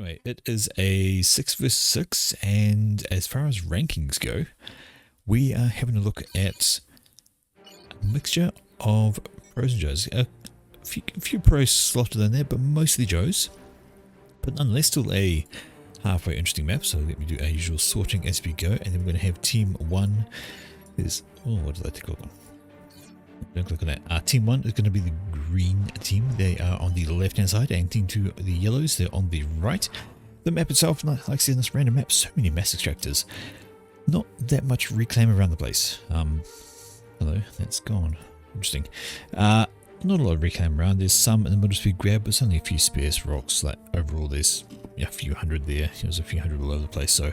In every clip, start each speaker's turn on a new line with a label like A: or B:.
A: Anyway, it is a 6 versus 6, and as far as rankings go, we are having a look at a mixture of pros and Joes. A few pros slotted in there, but mostly Joes. But nonetheless, still a halfway interesting map, so let me do our usual sorting as we go, and then we're going to have Team 1 is... oh, what did I take a look on? Don't click on that. Team 1 is going to be the green team. They are on the left hand side, and Team 2 the yellows, they're on the right. The map itself, like I said, this random map, so many mass extractors. Not that much reclaim around the place. Hello, that's gone. Interesting. Not a lot of reclaim around. There's some in the middle to be grabbed, but it's only a few sparse rocks. Like overall, there's a few hundred there. There's a few hundred all over the place, so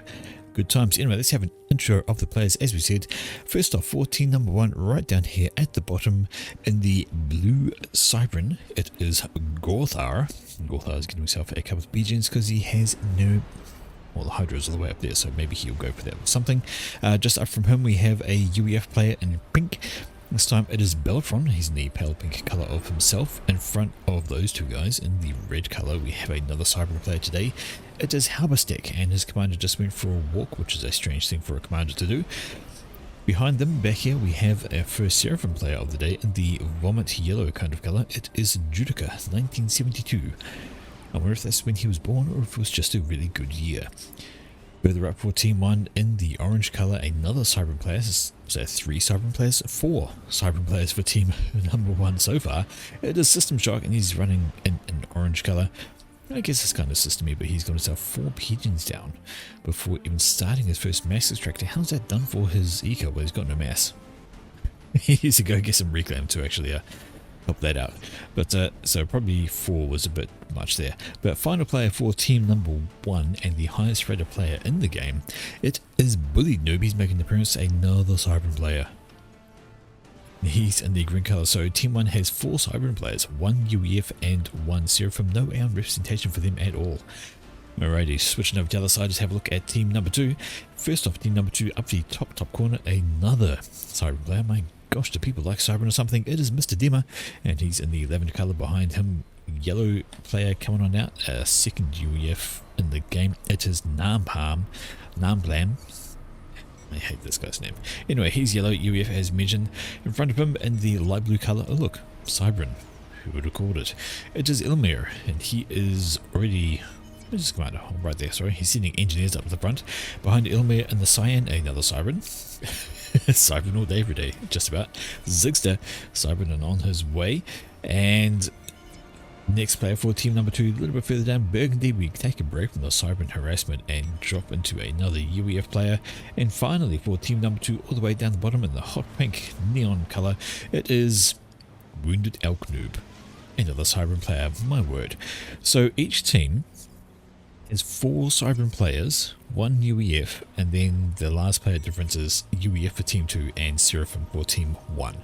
A: good times. Anyway, let's have an intro of the players. As we said, first off, for team number 1, right down here at the bottom in the blue Cybran, it is Gorthar. Gorthar is getting himself a couple of B-gens because he has no... well, the Hydra is all the way up there, so maybe he'll go for that with something. Just up from him, we have a UEF player in pink. This time it is Beltron. He's in the pale pink colour of himself. In front of those two guys, in the red colour, we have another Cybran player today. It is Halberstack, and his commander just went for a walk, which is a strange thing for a commander to do. Behind them, back here, we have our first Seraphim player of the day in the vomit yellow kind of colour. It is Judica, 1972. I wonder if that's when he was born, or if it was just a really good year. Further up for Team 1 in the orange colour, another Cybran player. So 3 Cybran players? 4 Cybran players for Team number 1 so far. It is System Shock, and he's running in an orange colour. I guess it's kind of systemy, but he's got himself 4 pigeons down before even starting his first mass extractor. How's that done for his eco? Well, he's got no mass. He needs to go get some reclaim to actually help that out. But so probably 4 was a bit much there. But final player for team number 1 and the highest rated player in the game, it is Bully Noob. He's making an appearance, another Cybran player. He's in the green colour. So team 1 has 4 Cybran players, 1 UEF and 1 Seraphim. No AR representation for them at all. Alrighty, switching over to the other side, just have a look at team number 2. First off, team number 2 up the top corner, another Cybran player. My gosh, do people like Cybran or something? It is Mr. Dema, and he's in the lavender colour. Behind him, yellow player coming on out, a second UEF in the game. It is Namblam. I hate this guy's name. Anyway, he's yellow, UEF as mentioned. In front of him, in the light blue colour, oh look, Cybran. Who would have called it? It is Ilmir, and he is already... just come out right there, sorry. He's sending engineers up to the front. Behind Ilmir in the cyan, another Cybran. Cybran all day, every day, just about. Zigster, Cybran and on his way. And next player for team number 2, a little bit further down, Burgundy. We take a break from the Cybran harassment and drop into another UEF player. And finally for team number 2, all the way down the bottom in the hot pink neon colour, it is Wounded Elk Noob. Another Cybran player, my word. So each team is 4 Cybran players, 1 UEF, and then the last player difference is UEF for Team 2 and Seraphim for Team 1.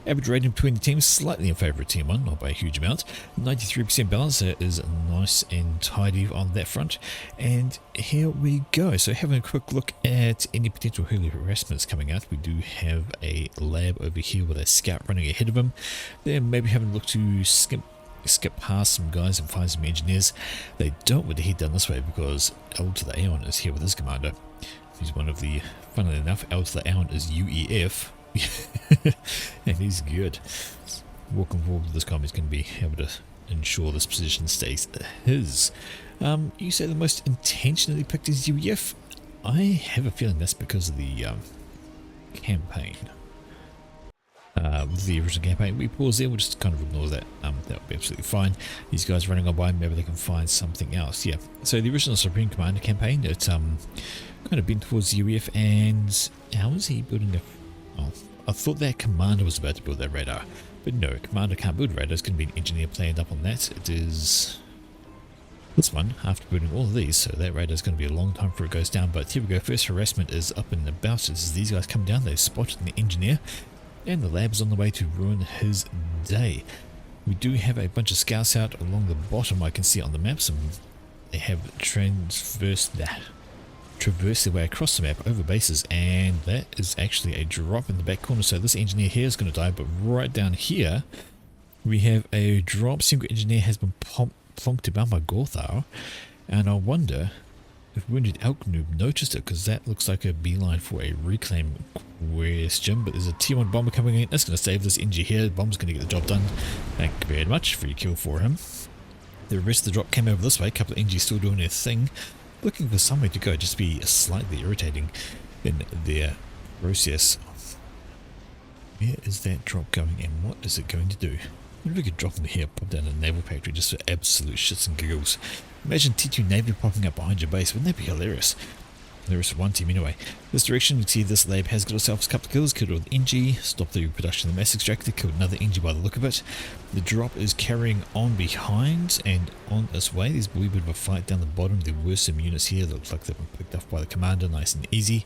A: Average rating between the teams slightly in favour of Team 1, not by a huge amount. 93% balance is nice and tidy on that front. And here we go. So having a quick look at any potential early harassments coming out. We do have a lab over here with a scout running ahead of him. Then maybe having a look to skip past some guys and find some engineers. They don't want to head down this way because L to the Aeon is here with his commander. He's one of the, funnily enough, L to the Aeon is UEF. And he's good. Walking forward with this guy, he's going to be able to ensure this position stays his. You say the most intentionally picked is UEF. I have a feeling that's because of the campaign. With the original campaign, we pause there, we'll just kind of ignore that. That'll be absolutely fine. These guys running on by, maybe they can find something else. Yeah, so the original Supreme Commander campaign, it kind of bent towards the UEF, and how is he building a... oh, I thought that commander was about to build that radar, but no, commander can't build radar. It's going to be an engineer planned up on that. It is this one, after building all of these, so that radar is going to be a long time before it goes down. But here we go, first harassment is up and about. It's these guys come down, they've spotted the engineer, and the lab's on the way to ruin his day. We do have a bunch of scouts out along the bottom. I can see on the maps, and they have traversed their way across the map over bases, and that is actually a drop in the back corner. So this engineer here is going to die, but right down here we have a drop. Single engineer has been plonked about by Gorthar, And I wonder if Wounded Elk Noob noticed it, because that looks like a beeline for a reclaim question. But there's a tier 1 bomber coming in. That's going to save this NG here. The bomber's going to get the job done. Thank you very much. Free kill for him. The rest of the drop came over this way. A couple of NGs still doing their thing. Looking for somewhere to go. Just be slightly irritating in their process. Where is that drop going and what is it going to do? What if we could drop them here, pop down a naval factory just for absolute shits and giggles? Imagine T2 Navy popping up behind your base. Wouldn't that be hilarious? Hilarious for one team anyway. This direction, you can see this lab has got itself a couple of kills. Killed with NG, stopped the production of the mass extractor, killed another NG by the look of it. The drop is carrying on behind and on its way. There's a wee bit of a fight down the bottom. There were some units here that looks like they've been picked up by the commander, nice and easy.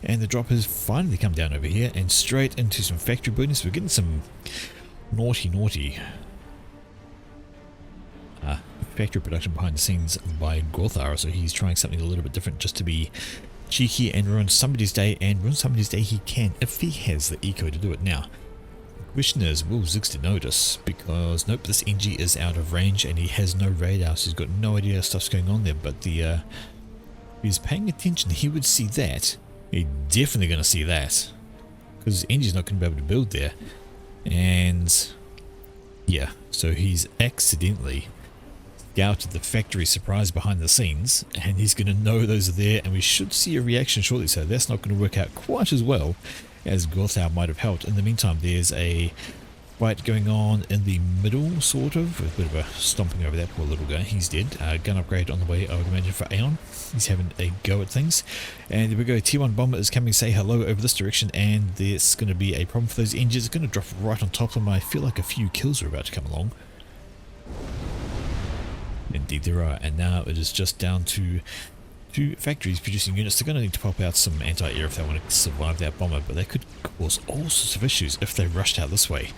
A: And the drop has finally come down over here and straight into some factory buildings. We're getting some naughty factory production behind the scenes by Gorthara, so he's trying something a little bit different just to be cheeky and ruin somebody's day, and ruin somebody's day he can if he has the eco to do it. Now, the question is, will Zigster notice? Because nope, this NG is out of range and he has no radar, so he's got no idea stuff's going on there, but if he's paying attention he would see that. He's definitely going to see that, because NG's not going to be able to build there. And yeah, so he's accidentally scouted the factory surprise behind the scenes, and he's going to know those are there, and we should see a reaction shortly. So that's not going to work out quite as well as Gorthau might have helped. In the meantime, there's a fight going on in the middle, sort of, with a bit of a stomping over that poor little guy. He's dead. Gun upgrade on the way, I would imagine, for Aeon. He's having a go at things. And there we go. T1 bomber is coming to say hello over this direction, and there's going to be a problem for those engines. It's going to drop right on top of them. I feel like a few kills are about to come along. Indeed there are, and now it is just down to two factories producing units. They're going to need to pop out some anti-air if they want to survive that bomber, but they could cause all sorts of issues if they rushed out this way.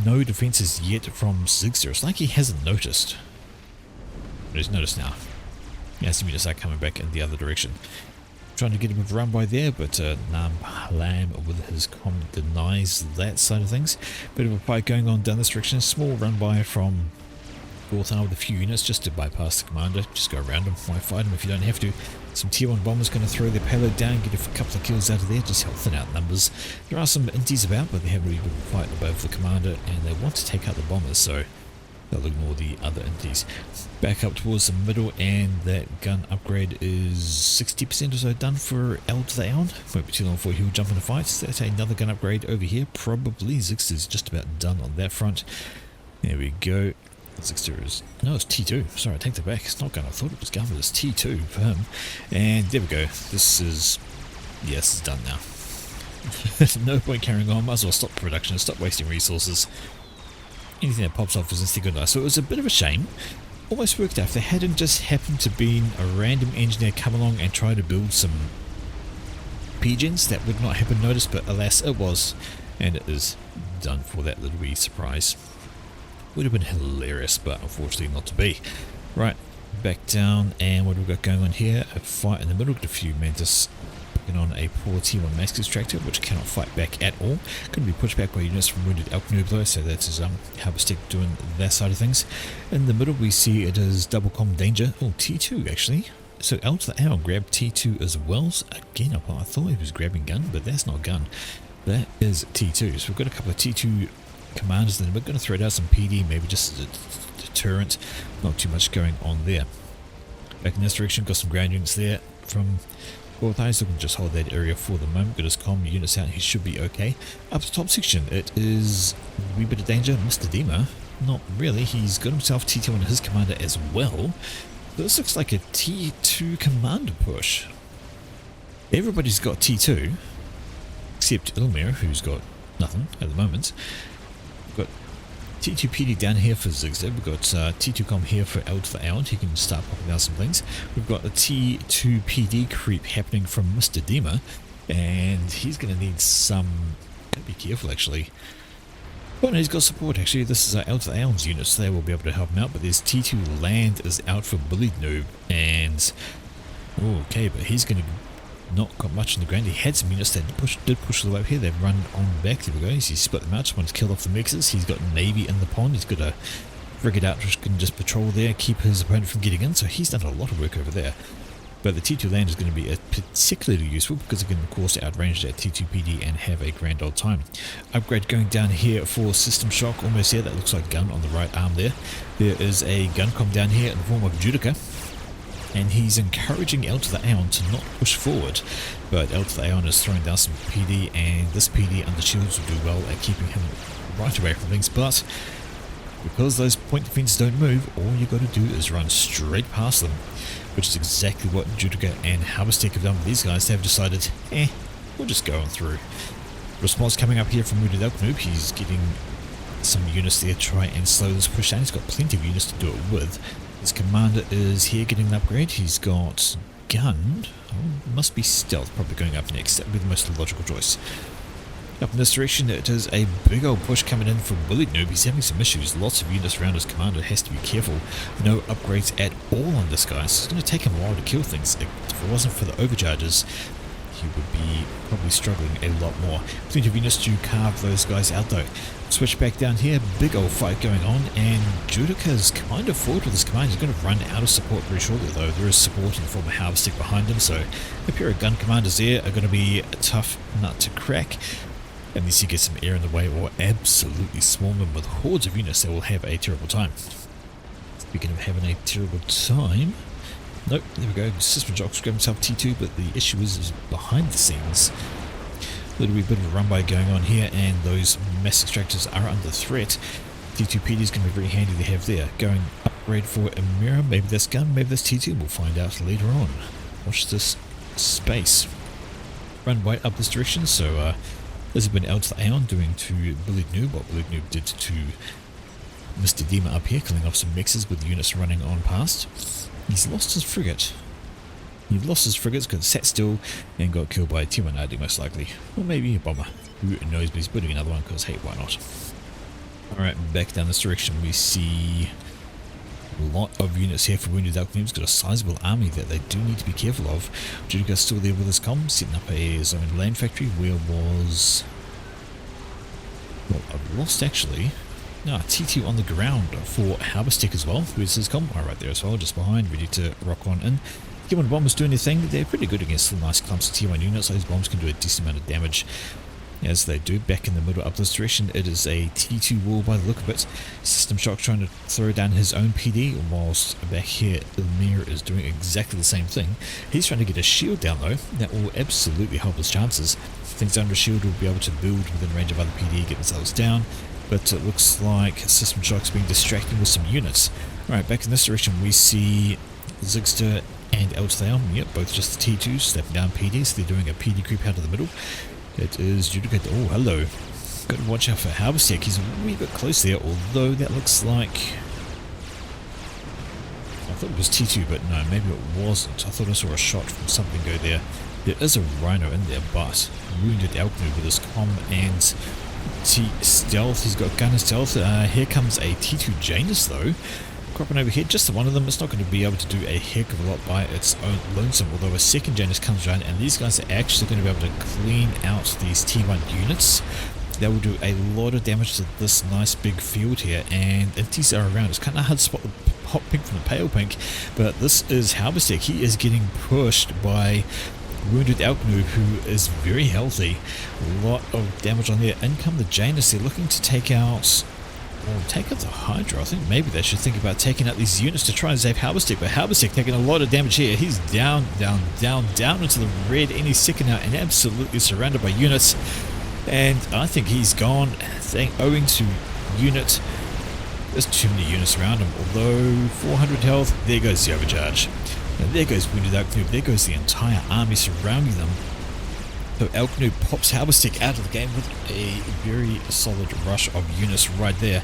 A: No defenses yet from Zigster. It's like he hasn't noticed. But he's noticed now. Yeah, some units are coming back in the other direction. Trying to get him a run by there, but Nam Lam with his comm denies that side of things. Bit of a fight going on down this direction. Small run by from Gorthar with a few units just to bypass the commander. Just go around him. Why fight him if you don't have to? Some tier 1 bombers going to throw their payload down, get a couple of kills out of there, just help thin out numbers. There are some inties about, but they have a really good fight above the commander, and they want to take out the bombers, so they'll ignore the other inties. Back up towards the middle, and that gun upgrade is 60% or so done for L to the Aeon. Won't be too long before he'll jump into fights. That's another gun upgrade over here. Probably Zigster's just about done on that front. There we go. Zigster is... no, it's T2. Sorry, I take that back. It's not gun. I thought it was gun, but it's T2 for him. And there we go. This is... yes, it's done now. No point carrying on. Might as well stop production. Stop wasting resources. Anything that pops off is instantly good. So it was a bit of a shame. Almost worked out. If there hadn't just happened to be a random engineer come along and try to build some pigeons, that would not have been noticed, but alas it was, and it is done for that little wee surprise. Would have been hilarious, but unfortunately not to be. Right, back down, and what have we got going on here? A fight in the middle. Got a few Mantis picking on a poor T1 max extractor, which cannot fight back at all. Couldn't be pushed back by units from Wounded Elk Noob though, so that's his Harvestick doing that side of things. In the middle we see it is double comm danger. Oh, T2 actually. So L to the Aeon grabbed T2 as well. So again, I thought he was grabbing gun, but that's not gun. That is T2. So we've got a couple of T2 commanders, then we're going to throw down some PD, maybe just as a deterrent. Not too much going on there. Back in this direction, got some ground units there from Gorthar. He's looking to just hold that area for the moment. Got his comm units out, he should be okay. Up the top section, it is a wee bit of danger. Mr. Dema, not really. He's got himself T2 and his commander as well. This looks like a T2 commander push. Everybody's got T2, except Ilmir, who's got nothing at the moment. We've got T2 PD down here for Zigzag. We've got T2 com here for L to the Aeon. He can start popping down some things. We've got a T2 PD creep happening from Mr. Dema, and he's going to need some... gotta be careful actually. Oh no, he's got support actually. This is L to the Aeon's unit, so they will be able to help him out. But there's T2 land is out for Bullied Noob, and... oh, okay, but he's going to not got much in the ground. He had some units that did push the way up here. They've run on back. There we go. He's split them out. Just wanted to kill off the mixers. He's got Navy in the pond. He's got a frigate out which can just patrol there, keep his opponent from getting in, so he's done a lot of work over there. But the T2 land is going to be particularly useful because it can of course outrange that T2 PD and have a grand old time. Upgrade going down here for system shock, almost there. That looks like gun on the right arm there. There is a gun com down here in the form of Judica, and he's encouraging L to the Aeon to not push forward. But L to the Aeon is throwing down some PD, and this PD under shields will do well at keeping him right away from things. But because those point defenses don't move, all you got to do is run straight past them, which is exactly what Judica and Harvestek have done with these guys. They've decided, we'll just go on through. Response coming up here from Wounded Elk Noob. He's getting some units there to try and slow this push down. He's got plenty of units to do it with. His commander is here getting an upgrade. He's got gun. Oh, must be stealth, probably going up next. That would be the most logical choice. Up in this direction, it is a big old push coming in from Bullet Noob. He's having some issues. Lots of units around his commander. Has to be careful. No upgrades at all on this guy. So it's going to take him a while to kill things. If it wasn't for the overcharges, he would be probably struggling a lot more. Plenty of units to carve those guys out though. Switch back down here. Big old fight going on, and Judica's kind of forward with his command. He's going to run out of support very shortly though. There is support in the form of Harvestek behind him, so a pair of gun commanders there are going to be a tough nut to crack. Unless you get some air in the way or absolutely swarm them with hordes of units, they will have a terrible time. Speaking of having a terrible time, nope, there we go. System Jock's grabbed himself T2, but the issue is behind the scenes. A little bit of a run by going on here, and those mass extractors are under threat. T2 PD is going to be very handy to have there. Going upgrade for a mirror, maybe that's gun, maybe that's T2, we'll find out later on. Watch this space. Run right up this direction, so this has been L to the Aeon doing to Bullet Noob what Bullet Noob did to Mr. Dima up here, killing off some mixes with units running on past. He's lost his frigate. He lost his frigates because it sat still and got killed by a T1 RD most likely. Or maybe a bomber. Who knows, but he's building another one because hey, why not? Alright, back down this direction we see a lot of units here for Wounded Elk Noob's got a sizable army that they do need to be careful of. Judica's still there with his comm, setting up his own land factory. Where was... well, I've lost actually. No, T2 on the ground for Harvestek as well. Where's his comm? Right there as well, just behind, ready to rock on in. T1 bombers doing their thing. They're pretty good against the nice clumps of T1 units. Those bombs can do a decent amount of damage. As they do, back in the middle up this direction, it is a T2 wall by the look of it. System Shock trying to throw down his own PD, whilst back here Ilmir is doing exactly the same thing. He's trying to get a shield down though. That will absolutely help his chances. Things under a shield will be able to build within range of other PD, get themselves down. But it looks like System Shock's being distracted with some units. Alright, back in this direction we see Zigster and L to the Aeon. Yep, both just the T2s, stepping down PD, so they're doing a PD creep out of the middle. It is Judica. Oh, hello. Got to watch out for Harvestek. He's a wee bit close there, although that looks like... I thought it was T2, but no, maybe it wasn't. I thought I saw a shot from something go there. There is a Rhino in there, but Wounded Elk Noob with his comm and T-Stealth. He's got gun and stealth. Here comes a T2 Janus, though. Cropping over here, just the one of them. It's not going to be able to do a heck of a lot by its own lonesome, although a second Janus comes around, and these guys are actually going to be able to clean out these T1 units. That will do a lot of damage to this nice big field here, and if these are around, it's kind of hard to spot the hot pink from the pale pink, but this is Harvestek. He is getting pushed by Wounded Elk Noob, who is very healthy. A lot of damage on there. In come the Janus. They're looking to take out... well, take out the Hydra. I think maybe they should think about taking out these units to try and save Harvestek, but Harvestek taking a lot of damage here. He's down into the red any second now and absolutely surrounded by units. And I think he's gone, owing to unit. There's too many units around him, although 400 health, there goes the overcharge. And there goes Wounded Elk Noob, there goes the entire army surrounding them. So Elk Noob pops Harvestek out of the game with a very solid rush of units right there.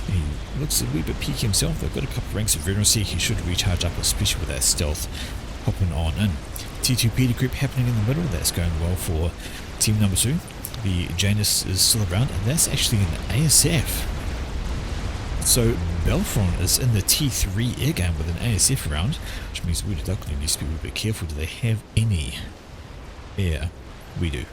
A: He looks a wee bit peaky himself. They've got a couple of ranks of veterancy. He should recharge up, especially with that stealth hopping on in. T2 PD creep happening in the middle. That's going well for team number 2. The Janus is still around, and that's actually an ASF. So Belfron is in the T3 air game with an ASF around, which means Wounded Elk Noob needs to be a little bit careful. Do they have any air? We do.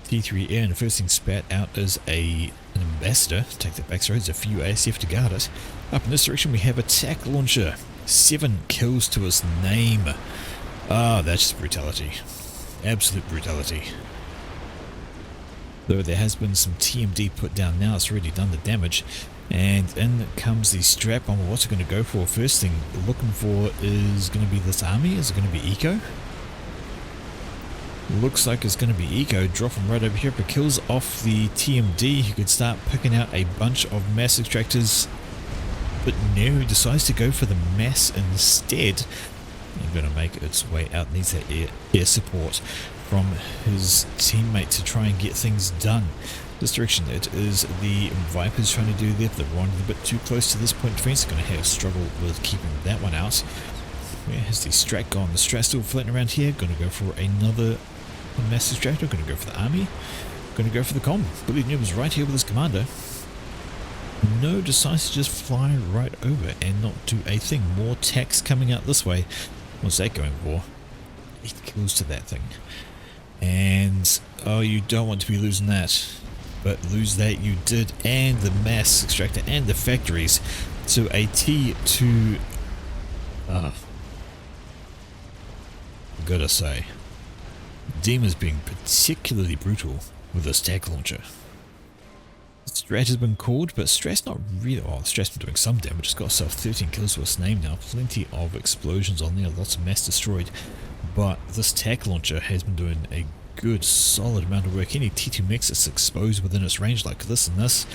A: T3 air, and the first thing spat out is an ambassador. Take that back, sorry, there's a few ASF to guard it. Up in this direction we have a tack launcher. 7 kills to its name. Ah, that's just brutality. Absolute brutality. Though there has been some TMD put down now, it's already done the damage. And in comes the strap on. What's it going to go for? First thing looking for is going to be this army. Is it going to be eco? Looks like it's going to be eco. Dropping right over here. If it kills off the TMD, you could start picking out a bunch of mass extractors. But no, he decides to go for the mass instead. I'm going to make its way out. Needs that air support from his teammate to try and get things done. This direction, it is the Vipers trying to do that. They're running a bit too close to this point of defense. Going to have struggle with keeping that one out. Where has the Strat gone? The Strat's still floating around here. Going to go for another mass extractor. Going to go for the army. Going to go for the comm. Billy Noob is right here with his commander. No, decides to just fly right over and not do a thing. More tax coming out this way. What's that going for? 8 kills to that thing. And, oh, you don't want to be losing that. But lose that you did, and the mass extractor and the factories. So a T2. Gotta say, Demon's being particularly brutal with this tack launcher. Strat has been called, but Strat's not really. Oh, Strat's been doing some damage. It's got itself 13 kills to its name now. Plenty of explosions on there, lots of mass destroyed. But this tack launcher has been doing a good solid amount of work. Any T2 mix that's exposed within its range like this and this,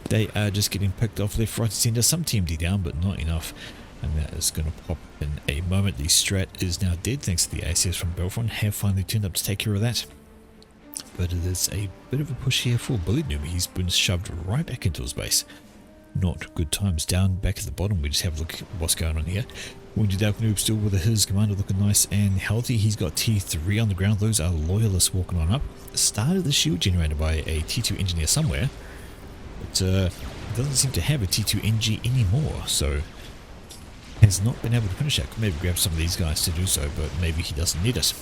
A: they are just getting picked off left, right and centre. Some TMD down, but not enough. And that is going to pop in a moment. The Strat is now dead thanks to the ACS from Belfront. Have finally turned up to take care of that. But it is a bit of a push here for Bullet Noob. He's been shoved right back into his base. Not good times. Down back at the bottom, we just have a look at what's going on here. Wounded Elk Noob still with his commander looking nice and healthy. He's got T3 on the ground. Those are loyalists walking on up. Started the shield generated by a T2 engineer somewhere. But doesn't seem to have a T2 NG anymore. So has not been able to finish that. Could maybe grab some of these guys to do so, but maybe he doesn't need it.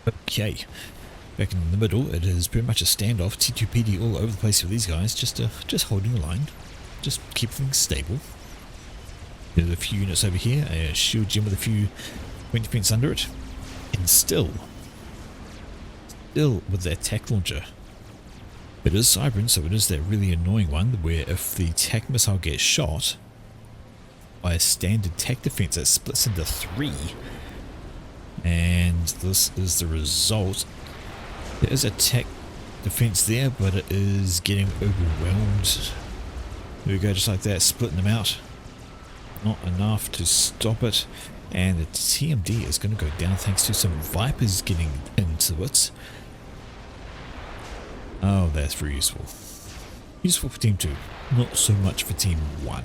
A: Okay. Back in the middle, it is pretty much a standoff. T2PD all over the place for these guys. Just holding the line. Just keep things stable. There's a few units over here. A shield gem with a few point defense under it. And still with that tack launcher. It is Cybran, so it is that really annoying one where if the tack missile gets shot by a standard tack defense, it splits into 3. And this is the result. There is a tack defense there, but it is getting overwhelmed. There we go, just like that, splitting them out. Not enough to stop it. And the TMD is going to go down thanks to some Vipers getting into it. Oh, that's very useful. Useful for Team 2, not so much for Team 1.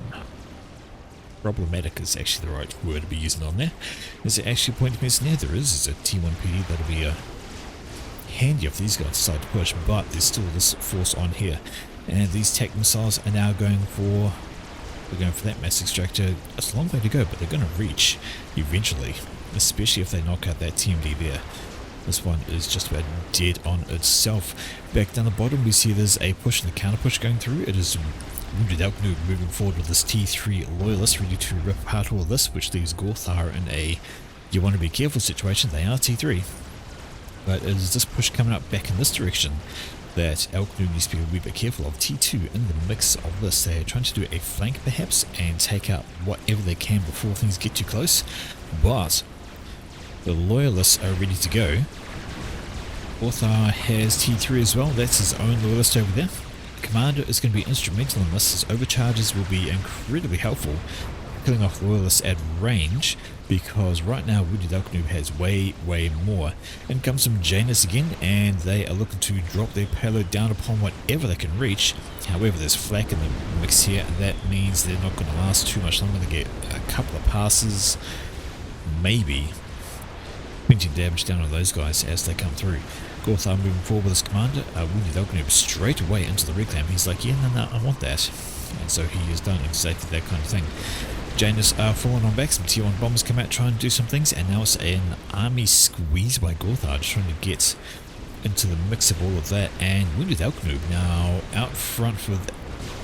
A: Problematic is actually the right word to be using on there. Is there actually a point of missing there? There is. It's a T1 PD. That'll be handy if these guys decide to push, but there's still this force on here. And these tack missiles are now going for that mass extractor. It's a long way to go, but they're going to reach eventually, especially if they knock out that TMD there. This one is just about dead on itself. Back down the bottom, we see there's a push and a counter push going through. It is Wounded Elk Noob moving forward with this T3 loyalist, ready to rip apart all of this, which leaves Gorthar in a you want to be careful situation. They are T3. But it is this push coming up back in this direction that Elk Noob needs to be a wee bit careful of. T2 in the mix of this. They're trying to do a flank perhaps and take out whatever they can before things get too close. But the loyalists are ready to go. Gorthar has T3 as well. That's his own loyalist over there. The commander is going to be instrumental in this. His overcharges will be incredibly helpful, killing off loyalists at range, because right now Wounded Elk Noob has way more. In comes some Janus again, and they are looking to drop their payload down upon whatever they can reach. However, there's flak in the mix here, and that means they're not going to last too much longer. They get a couple of passes, maybe. Pinching damage down on those guys as they come through. Gorthar moving forward with his commander. Wounded Elk Noob straight away into the reclaim. He's like, yeah, no, I want that. And so he has done exactly that kind of thing. Janus are falling on back. Some tier 1 bombers come out trying to do some things, and now it's an army squeeze by Gorthar, just trying to get into the mix of all of that, and Wounded Elknoob now out front with...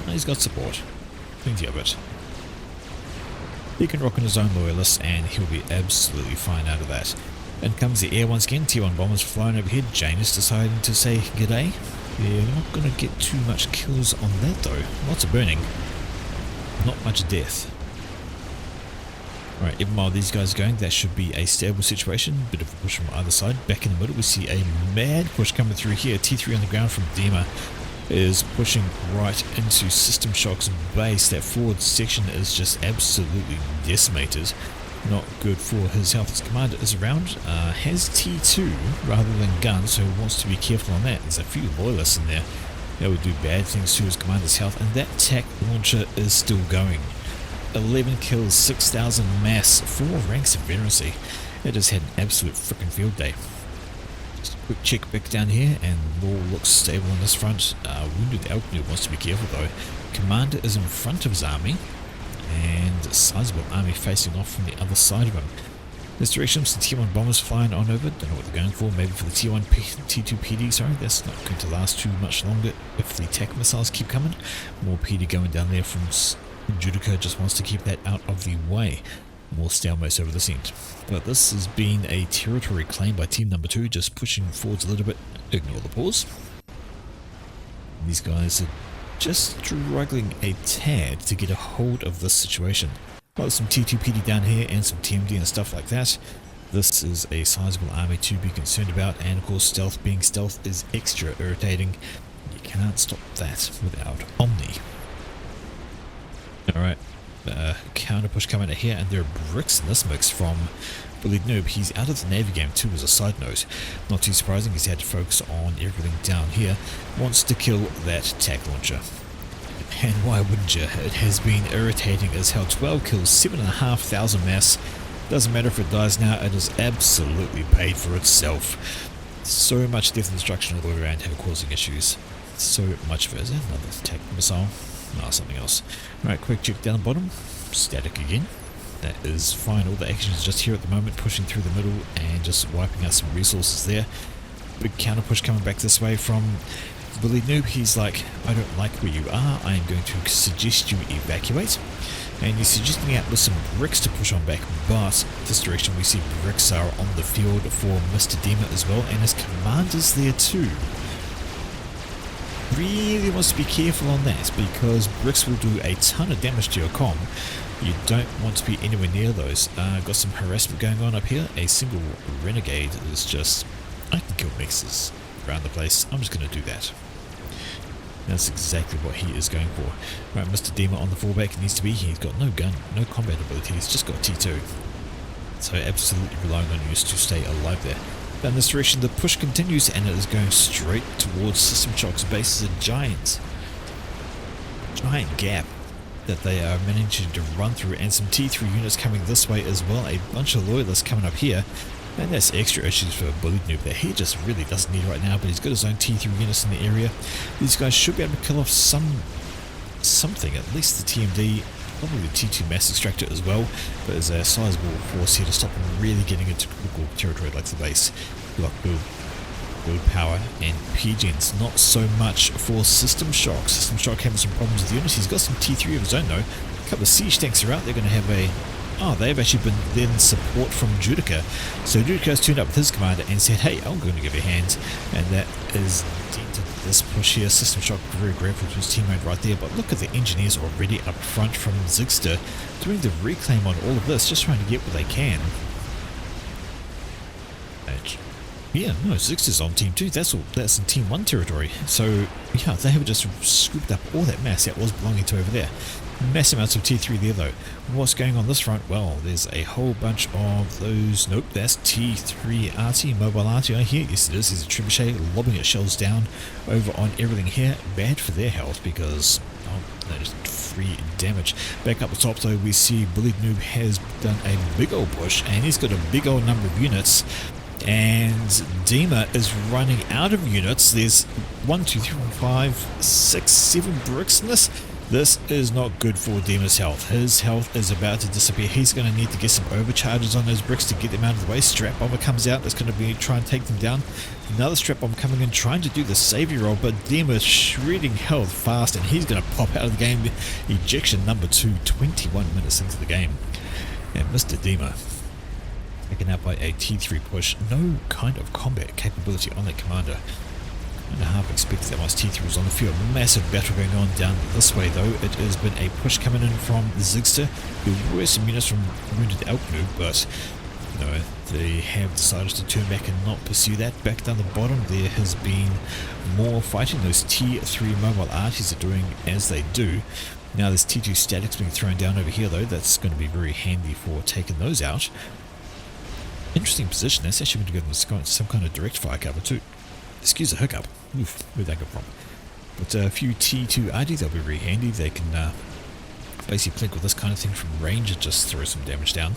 A: he's got support. Plenty of it. He can rock on his own loyalists and he'll be absolutely fine out of that. And comes the air once again. T1 bombers flying overhead. Janus deciding to say g'day. Yeah, we're not going to get too much kills on that though. Lots of burning. Not much death. Alright, even while these guys are going, that should be a stable situation. Bit of a push from either side. Back in the middle we see a mad push coming through here. T3 on the ground from Dima is pushing right into System Shock's base. That forward section is just absolutely decimated. Not good for his health. His commander is around, has T2 rather than guns, so he wants to be careful on that. There's a few loyalists in there that would do bad things to his commander's health, and that tac launcher is still going. 11 kills, 6,000 mass, 4 ranks of veterancy. It has had an absolute freaking field day. Quick check back down here, and Law looks stable on this front. Wounded Elknoob wants to be careful though. Commander is in front of his army, and a sizable army facing off from the other side of him. This direction, some T1 bombers flying on over. Don't know what they're going for. Maybe for the T2 PD. Sorry, that's not going to last too much longer if the tech missiles keep coming. More PD going down there from Judica. Just wants to keep that out of the way. More stalemates over this end. But this has been a territory claim by team number 2, just pushing forwards a little bit. Ignore the pause. These guys are just struggling a tad to get a hold of this situation. Got some T2PD down here and some TMD and stuff like that. This is a sizable army to be concerned about, and of course stealth being stealth is extra irritating. You cannot stop that without Omni. Alright. Counter push coming out here, and there are bricks in this mix from Bullied Noob. He's out of the Navy game too, as a side note. Not too surprising, he's had to focus on everything down here. Wants to kill that tac launcher. And why wouldn't you? It has been irritating as hell. 12 kills, 7,500 mass. Doesn't matter if it dies now, it is absolutely paid for itself. So much death and destruction all the way around here causing issues. So much of it. Is that another tac missile? No, something else. Alright, quick check down the bottom. Static again. That is fine. All the action is just here at the moment, pushing through the middle and just wiping out some resources there. Big counter push coming back this way from Bully Noob. He's like, I don't like where you are. I am going to suggest you evacuate. And he's suggesting out with some bricks to push on back, but this direction we see bricks are on the field for Mr. Dema as well, and his commander's there too. Really wants to be careful on that, because bricks will do a ton of damage to your comm. You don't want to be anywhere near those. Got some harassment going on up here. A single renegade is just... I can kill mixes around the place. I'm just going to do that. That's exactly what he is going for. Right, Mr. Dema on the fallback needs to be. He's got no gun, no combat ability. He's just got T2. So absolutely relying on you to stay alive there. Down this direction, the push continues, and it is going straight towards System Shock's base. Is a giant gap that they are managing to run through, and some T3 units coming this way as well. A bunch of loyalists coming up here, and that's extra issues for Bullied Noob that he just really doesn't need right now, but he's got his own T3 units in the area. These guys should be able to kill off something, at least the TMD, probably the T2 mass extractor as well, but there's a sizable force here to stop them really getting into critical territory like the base. Block build power and PGens, not so much for System Shock. System Shock having some problems with the units. He's got some T3 of his own though. A couple of siege tanks are out. They're going to have a... Oh, they've actually been then support from Judica. So Judica's turned up with his commander and said, hey, I'm going to give you a hand. And that is dented this push here. System Shock very grateful to his teammate right there. But look at the engineers already up front from Zigster doing the reclaim on all of this, just trying to get what they can. Yeah, no, Zigster's on team 2. That's in team 1 territory. So yeah, they have just scooped up all that mass that was belonging to over there. Mass amounts of T3 there though. What's going on this front? Well, there's a whole bunch of those. Nope, that's T3 RT, mobile RT here. Yes, it is. There's a trebuchet lobbing its shells down over on everything here. Bad for their health because that is free damage. Back up the top though, we see Bullied Noob has done a big old push, and he's got a big old number of units. And Dema is running out of units. There's 1, 2, 3, 4, 5, 6, 7 bricks in this. This is not good for Dima's health. His health is about to disappear. He's going to need to get some overcharges on those bricks to get them out of the way. Strap Bomber comes out. That's going to be try and take them down. Another Strap Bomber coming in, trying to do the savior roll, but Dima shredding health fast, and he's going to pop out of the game. Ejection number 2, 21 minutes into the game. And Mr. Dima taken out by a T3 push. No kind of combat capability on that commander. And I half expected that once T3 was on the field. Massive battle going on down this way though. It has been a push coming in from Zigster. There were some units from Wounded Elk Noob, but no, they have decided to turn back and not pursue that. Back down the bottom there has been more fighting. Those T3 mobile arties are doing as they do. Now there's T2 statics being thrown down over here though. That's going to be very handy for taking those out. Interesting position. That's actually going to give them some kind of direct fire cover too. Excuse the hiccup. Oof, where'd that go from? But a few T2 RDs, they'll be very handy. They can basically plink with this kind of thing from range and just throw some damage down.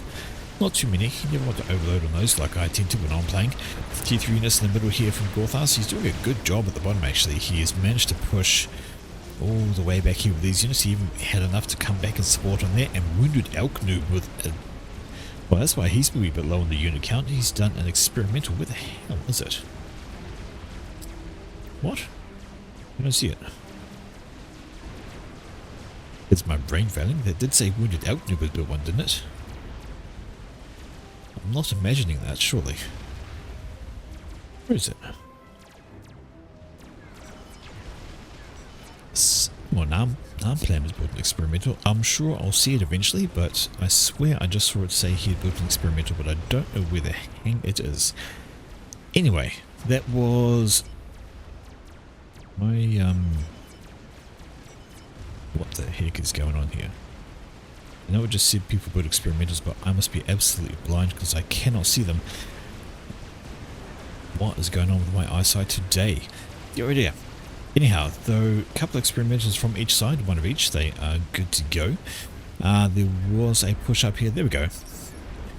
A: Not too many. You never want to overload on those like I tend to when I'm playing. T3 units in the middle here from Gorthas. He's doing a good job at the bottom actually. He has managed to push all the way back here with these units. He even had enough to come back and support on there. And Wounded Elk Noob with a... Well, that's why he's a wee bit low on the unit count. He's done an experimental. Where the hell is it? What? I don't see it. It's my brain failing. That did say Wounded Elk Noob was built one, didn't it? I'm not imagining that, surely. Where is it? Well, Namplam has built an experimental. I'm sure I'll see it eventually, but I swear I just saw it say he had built an experimental, but I don't know where the hang it is. Anyway, that was... what the heck is going on here? I know it just said people build experimentals, but I must be absolutely blind because I cannot see them. What is going on with my eyesight today? Oh dear. Anyhow, though, a couple of experimentals from each side, one of each, they are good to go. There was a push up here. There we go.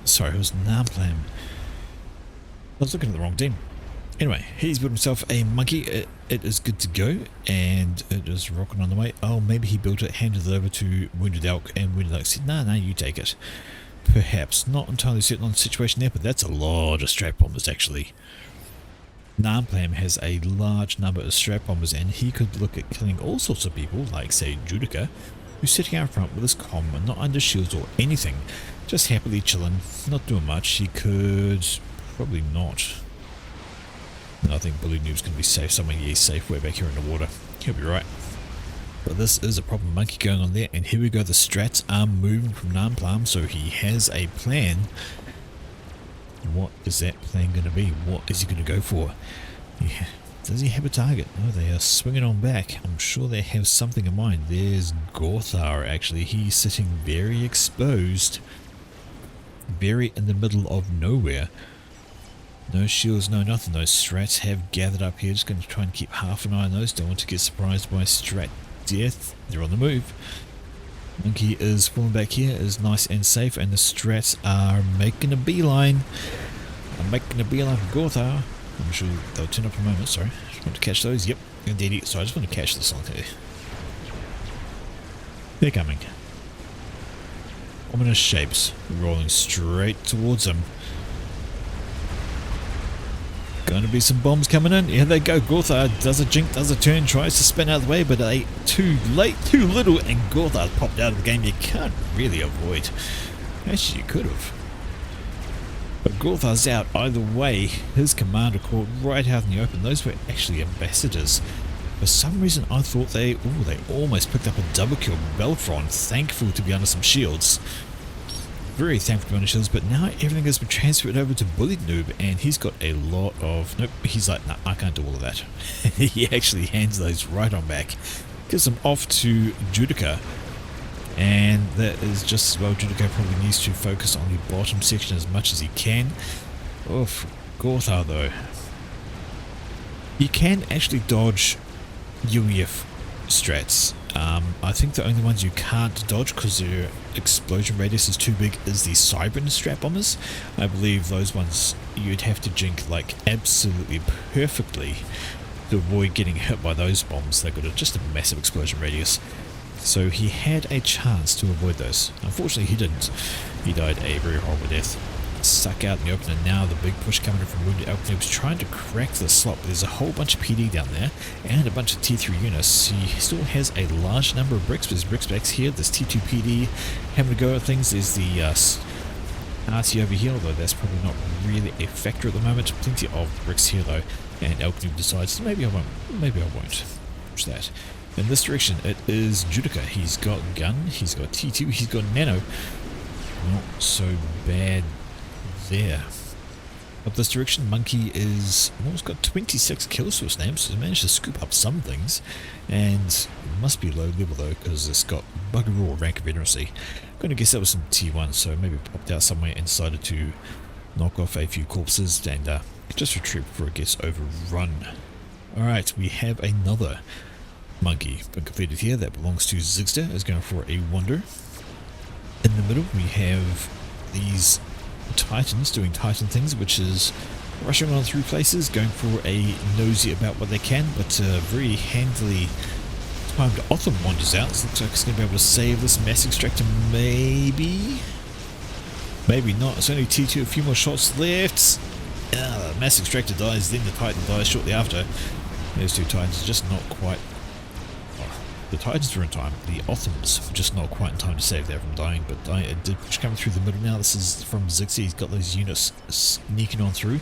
A: Sorry, it was Namplam. I was looking at the wrong team. Anyway, he's built himself a monkey. It is good to go, and it is rocking on the way. Oh, maybe he built it, handed it over to Wounded Elk, and Wounded Elk said, nah, you take it. Perhaps. Not entirely certain on the situation there, but that's a lot of strap bombers, actually. Namplam has a large number of strap bombers, and he could look at killing all sorts of people, like, say, Judica, who's sitting out front with his comm, not under shields or anything, just happily chilling, not doing much. He could probably not. No, I think Bully Noob's going to be safe somewhere. Yeah, he's safe way back here in the water. He'll be right. But this is a proper monkey going on there. And here we go. The strats are moving from Namplam. So he has a plan. What is that plan going to be? What is he going to go for? Yeah. Does he have a target? No, they are swinging on back. I'm sure they have something in mind. There's Gorthar, actually. He's sitting very exposed. Very in the middle of nowhere. No shields, no nothing. Those strats have gathered up here. Just going to try and keep half an eye on those. Don't want to get surprised by strat death. They're on the move. Monkey is falling back here. Is nice and safe. And the strats are making a beeline. I'm making a beeline for Gorthar. I'm sure they'll turn up in a moment. Sorry. Just want to catch those. Yep. Indeed. So I just want to catch this on here. They're coming. Ominous shapes rolling straight towards them. Going to be some bombs coming in. Here they go. Gorthar does a jink, does a turn, tries to spin out of the way, but too late, too little, and Gorthar popped out of the game. You can't really avoid. Actually, you could have. But Gorthar's out either way. His commander caught right out in the open. Those were actually ambassadors. For some reason, I thought they almost picked up a double kill. Beltron, thankful to be under some shields. Very thankful to be under shields, but now everything has been transferred over to Bullied Noob, and he's got a lot of... Nope, he's like, nah, I can't do all of that. He actually hands those right on back. Gives them off to Judica, and that is just as well. Judica probably needs to focus on the bottom section as much as he can. Oh, for Gorthar though. You can actually dodge UEF strats. I think the only ones you can't dodge because their explosion radius is too big is the Cybran strap bombers. I believe those ones you'd have to jink like absolutely perfectly to avoid getting hit by those bombs. They've got just a massive explosion radius. So he had a chance to avoid those. Unfortunately, he didn't. He died a very horrible death. Stuck out in the open, and now the big push coming in from Wounded Elk Noob's trying to crack the slot. There's a whole bunch of PD down there and a bunch of T3 units. He still has a large number of bricks, but his bricks backs here. There's T2 PD having to go at things. There's the RT over here, although that's probably not really a factor at the moment. Plenty of bricks here though, and Elk Noob decides maybe I won't push that. In this direction, it is Judica. He's got gun, he's got T2, he's got nano. Not so bad there. Up this direction, Monkey is, well, it's got 26 kills to its name, so it's managed to scoop up some things, and it must be low level though, because it's got bugger all rank of veterancy. I'm going to guess that was some T1, so maybe popped out somewhere and decided to knock off a few corpses and just retreat before it gets overrun. Alright, we have another Monkey been completed here that belongs to Zigster, is going for a wander. In the middle we have these Titans doing Titan things, which is rushing on through places, going for a nosy about what they can, but very handily timed Otham wanders out. So looks like it's going to be able to save this mass extractor, maybe not. It's only T2, a few more shots left. The mass extractor dies, then the Titan dies shortly after. Those two Titans are just not quite. The Titans were in time, the Othams were just not quite in time to save that from dying, but it did push coming through the middle now. This is from Zixi, he's got those units sneaking on through.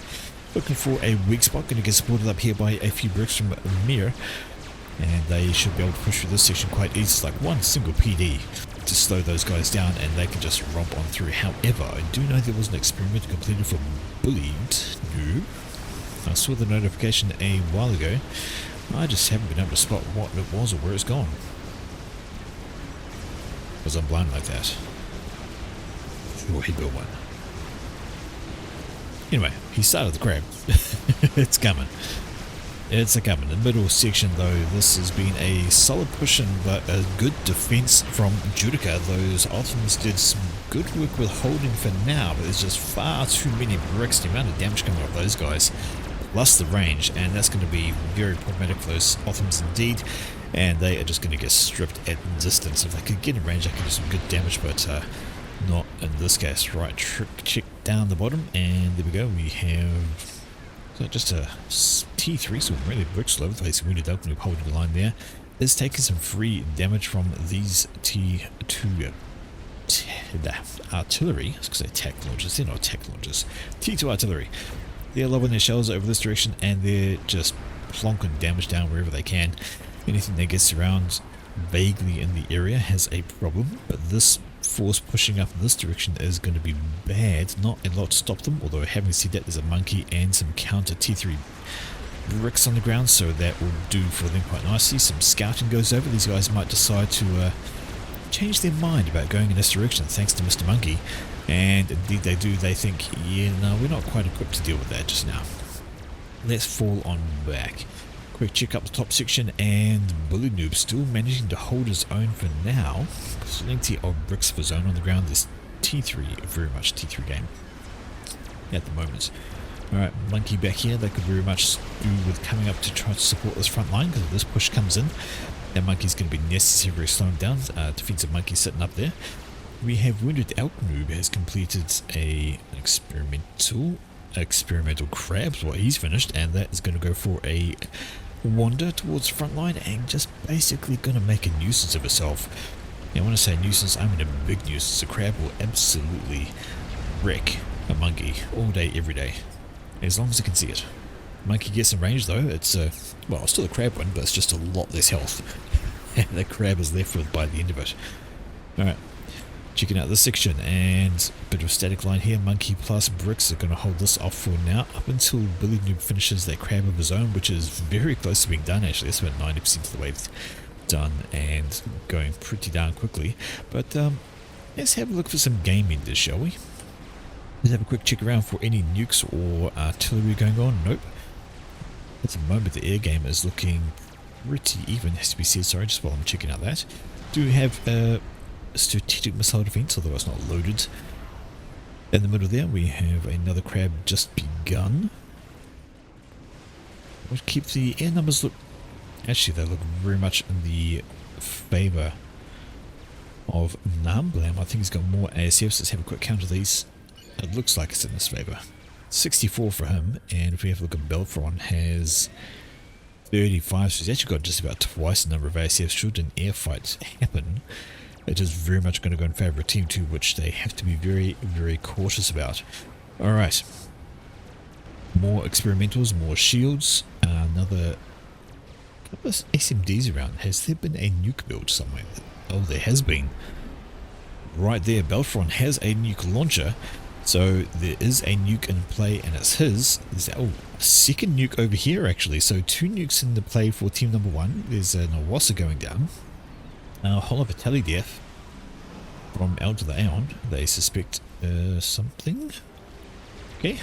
A: Looking for a weak spot, going to get supported up here by a few bricks from Mir, and they should be able to push through this section quite easy. It's like one single PD to slow those guys down, and they can just romp on through. However, I do know there was an experiment completed for Bullied Noob. I saw the notification a while ago. I just haven't been able to spot what it was or where it's gone, because I'm blind like that. Or he built one. Anyway, he started the crab. It's coming. It's a coming. In the middle section though, this has been a solid push but a good defense from Judica. Those Othams did some good work with holding for now, but there's just far too many bricks. The amount of damage coming off those guys, plus the range, and that's going to be very problematic for those Othams indeed, and they are just going to get stripped at distance. If they could get in range, they could do some good damage, but not in this case. Right, trick check down the bottom, and there we go. We have just a T3, so really bricks all over the place. Wounded Elk Noob holding the line there. Is taking some free damage from these T2 artillery. I was going to say tech launchers, they're not tech launchers. T2 artillery. They're lobbing their shells over this direction, and they're just plonking damage down wherever they can. Anything that gets around vaguely in the area has a problem, but this force pushing up in this direction is going to be bad. Not a lot to stop them, although having said that, there's a Monkey and some counter T3 bricks on the ground, so that will do for them quite nicely. Some scouting goes over. These guys might decide to change their mind about going in this direction thanks to Mr. Monkey. And indeed they do. They think, yeah, no, we're not quite equipped to deal with that just now. Let's fall on back. Quick check up the top section, and Bully Noob still managing to hold his own for now. Plenty of bricks of his own on the ground. This T3, very much T3 game at the moment. Alright, Monkey back here. They could very much do with coming up to try to support this front line, because if this push comes in, that Monkey's going to be necessary to slow him down. Defensive Monkey sitting up there. We have Wounded Elk Noob has completed an experimental crabs, what he's finished, and that is going to go for a wander towards the front line and just basically going to make a nuisance of herself. Now, when I say nuisance, I mean a big nuisance. A crab will absolutely wreck a Monkey all day, every day, as long as it can see it. Monkey gets in range though. It's well, still a crab one, but it's just a lot less health. And the crab is left with by the end of it. Alright. Checking out this section, and a bit of a static line here. Monkey plus bricks are going to hold this off for now, up until Billy Noob finishes that crab of his own, which is very close to being done actually. It's about 90% of the way done and going pretty darn quickly. But let's have a look for some game enders, shall we? Let's have a quick check around for any nukes or artillery going on. Nope. At the moment the air game is looking pretty even, has to be said. Sorry, just while I'm checking out that. Do have strategic missile defense, although it's not loaded. In the middle there we have another crab just begun. We'll keep the air numbers look, actually they look very much in the favour of Namblam. I think he's got more ASFs. Let's have a quick count of these. It looks like it's in his favour. 64 for him, and if we have a look at Belfron, has 35, so he's actually got just about twice the number of ASFs. Should an air fight happen, it is very much going to go in favour of Team 2, which they have to be very, very cautious about. Alright. More experimentals, more shields, another couple of SMDs around. Has there been a nuke build somewhere? Oh, there has been. Right there, Belfron has a nuke launcher. So there is a nuke in play, and it's his. There's a second nuke over here actually. So 2 nukes in the play for team number 1. There's an Awasa going down. A whole of a tally death from L to the Aeon. They suspect something. Okay.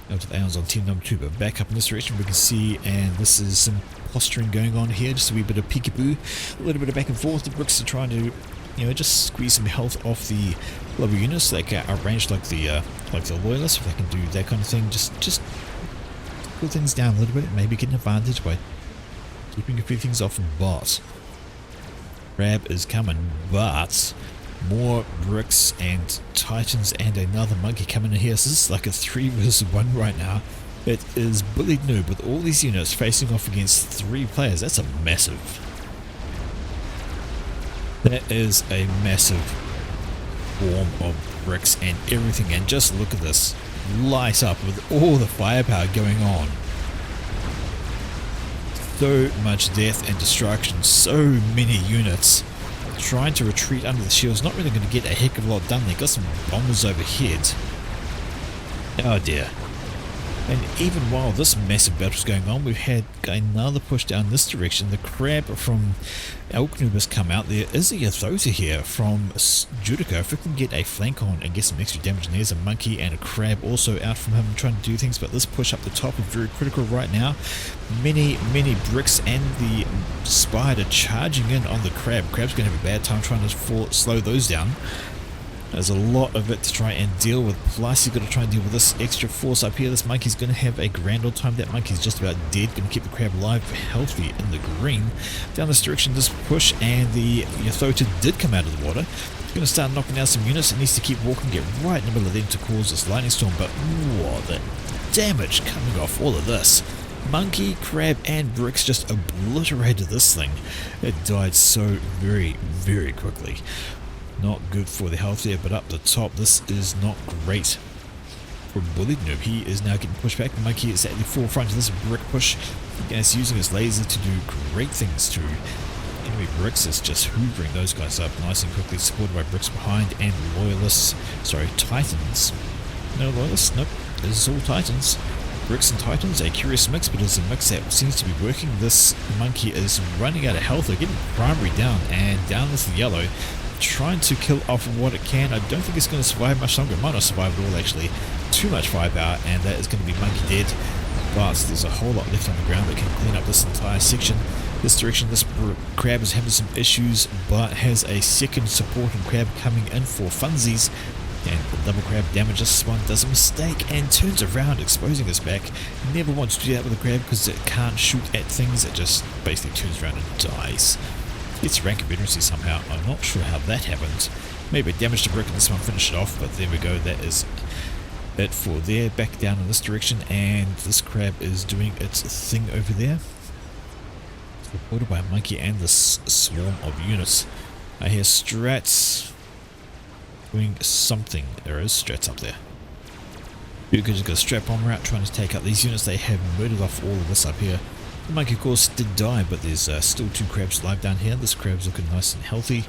A: L to the Aeon's on team number 2, but back up in this direction we can see, and this is some posturing going on here. Just a wee bit of peekaboo, a little bit of back and forth. The Bricks are trying to, you know, just squeeze some health off the lobby units. They can arrange like the loyalists, if they can do that kind of thing. Just pull things down a little bit, maybe get an advantage by keeping a few things off from bots. Crab is coming, but more Bricks and Titans and another monkey coming in here. So this is like a 3 versus 1 right now. It is Bullied Noob with all these units facing off against 3 players. That's a massive. That is a massive form of Bricks and everything. And just look at this. Light up with all the firepower going on. So much death and destruction. So many units trying to retreat under the shields. Not really going to get a heck of a lot done. They got some bombers overhead. Oh dear. And even while this massive battle is going on, we've had another push down this direction. The Crab from Elknoob has come out. There is a Yathota here from Judica. If we can get a flank on and get some extra damage, and there's a monkey and a Crab also out from him trying to do things, but this push up the top is very critical right now. Many Bricks and the Spider charging in on the Crab. Crab's going to have a bad time trying to slow those down. There's a lot of it to try and deal with, plus you've got to try and deal with this extra force up here. This monkey's going to have a grand old time. That monkey's just about dead. Going to keep the Crab alive, healthy in the green. Down this direction, this push, and the Yathota did come out of the water. Going to start knocking down some units. It needs to keep walking, get right in the middle of them to cause this lightning storm, but whoa, the damage coming off all of this. Monkey, Crab, and Bricks just obliterated this thing. It died so very quickly. Not good for the health there, but up the top, this is not great for Bullied Noob. He is now getting pushed back. The monkey is at the forefront of this brick push, and it's using his laser to do great things to enemy Bricks. Is just hoovering those guys up nice and quickly, supported by Bricks behind and loyalists. Sorry, Titans. No loyalists, nope. This is all Titans. Bricks and Titans, a curious mix, but it's a mix that seems to be working. This monkey is running out of health. They're getting primary down, and down is the yellow. Trying to kill off what it can. I don't think it's going to survive much longer. It might not survive at all actually. Too much firepower, and that is going to be monkey dead. But there's a whole lot left on the ground that can clean up this entire section. This direction, this Crab is having some issues, but has a second supporting Crab coming in for funsies. And the double Crab damages this one, does a mistake and turns around, exposing his back. Never wants to do that with a Crab because it can't shoot at things. It just basically turns around and dies. Gets rank of veterancy somehow. I'm not sure how that happened. Maybe damage to Brick and this one finish it off, but there we go. That is it for there. Back down in this direction, and this Crab is doing its thing over there. Supported by a monkey and this swarm of units. I hear strats doing something. There is strats up there. You could just go strap bomber out trying to take out these units. They have murdered off all of this up here. The monkey of course did die, but there's still 2 Crabs alive down here. This Crab's looking nice and healthy.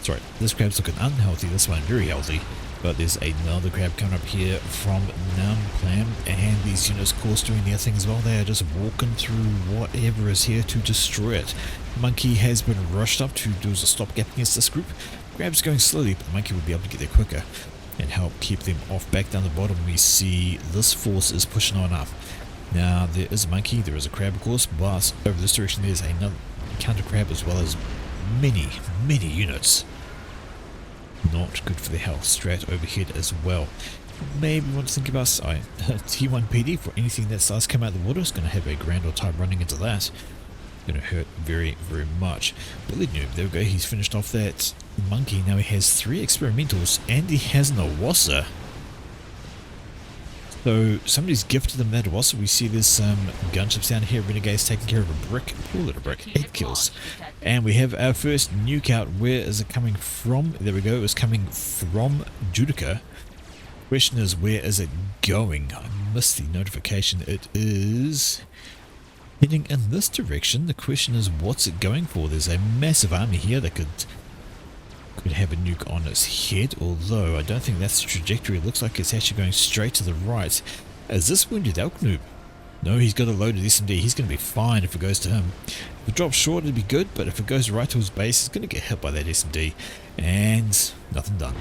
A: Sorry, this Crab's looking unhealthy. This one very healthy. But there's another Crab coming up here from Numplam, and these units of course doing their thing as well. They are just walking through whatever is here to destroy it. Monkey has been rushed up to do as a stopgap against this group. Crab's going slowly, but the monkey will be able to get there quicker and help keep them off. Back down the bottom we see this force is pushing on up. Now there is a monkey, there is a Crab of course, but over this direction there's another counter Crab as well as many units. Not good for the health. Strat overhead as well. Maybe want to think about T1 PD for anything that starts to come out of the water. Is going to have a grand old time running into that. Going to hurt very, very much. Billy Noob, there we go. He's finished off that monkey. Now he has 3 experimentals and he has an Awassa. So somebody's gifted them that Awassa. We see there's some gunships down here. Renegades taking care of a brick. Poor little brick. 8 kills. And we have our first nuke out. Where is it coming from? There we go. It was coming from Judica. Question is, where is it going? I missed the notification. It is heading in this direction. The question is, what's it going for? There's a massive army here that could have a nuke on its head, although I don't think that's the trajectory. It looks like it's actually going straight to the right. Is this Wounded Elk Noob? No, he's got a loaded SMD. He's going to be fine if it goes to him. If it drops short, it'd be good, but if it goes right to his base, it's going to get hit by that SMD, and nothing done.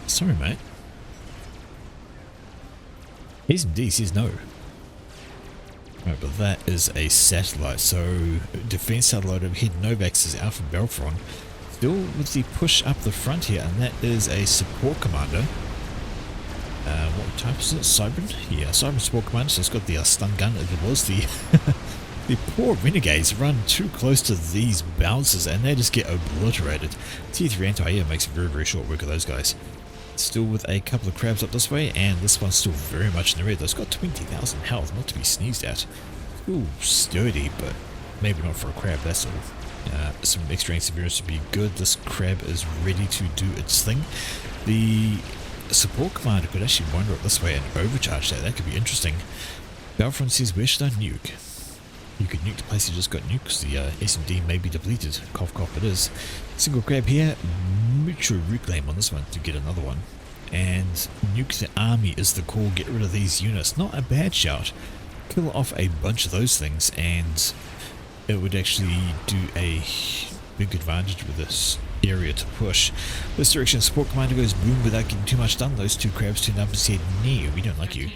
A: Sorry, mate. SMD says no. Right, but that is a satellite, so defense satellite over here. Novax is out from Belfron. Still with the push up the front here, and that is a support commander. What type is it? Cybern? Yeah, Cybern support commander. So it's got the stun gun. It was the the poor renegades run too close to these bouncers, and they just get obliterated. T3 anti-air makes very, very short work of those guys. Still with a couple of crabs up this way, and this one's still very much in the red. It's got 20,000 health, not to be sneezed at. Still sturdy, but maybe not for a crab. That's all. Some extra perseverance would be good. This crab is ready to do its thing. The support commander could actually wander up this way and overcharge that. That could be interesting. Belfron says, where should I nuke? You could nuke the place you just got nuked because the SMD may be depleted. Cough cough it is. Single crab here. Mutual reclaim on this one to get another one. And nuke the army is the call. Get rid of these units. Not a bad shout. Kill off a bunch of those things and it would actually do a big advantage with this area to push. This direction, support commander goes boom without getting too much done. Those 2 crabs turned up and said, no, we don't like you.